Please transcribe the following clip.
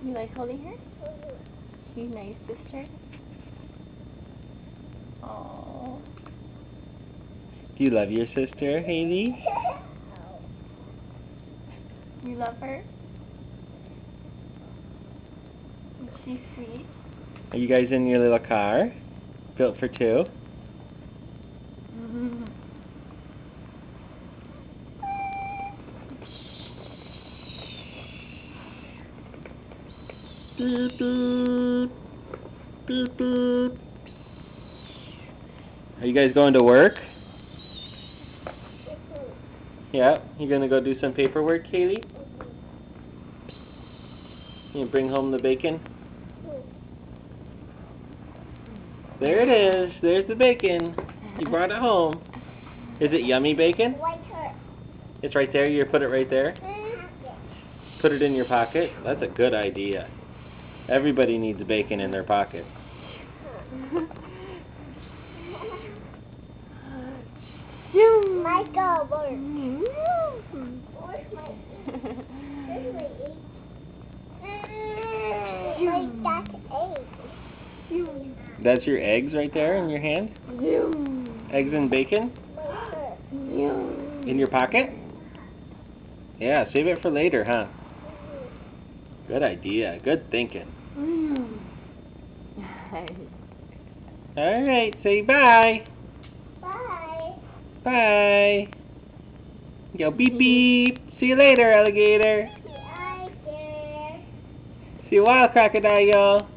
You like holding her? She's a nice sister. Aww. Do you love your sister, Haley? You love her? Is she sweet? Are you guys in your little car? Built for two? Beep, beep. Beep, beep. Are you guys going to work? Yeah, you gonna go do some paperwork, Haley? You bring home the bacon? There it is. There's the bacon. You brought it home. Is it yummy bacon? It's right there. You put it right there? Put it in your pocket? That's a good idea. Everybody needs bacon in their pocket. Michael, That's your eggs right there in your hand? Eggs and bacon? In your pocket? Yeah, save it for later, huh? Good idea. Good thinking. Alright, say bye. Bye. Bye. Go beep beep. See you later, alligator. See you while, crocodile.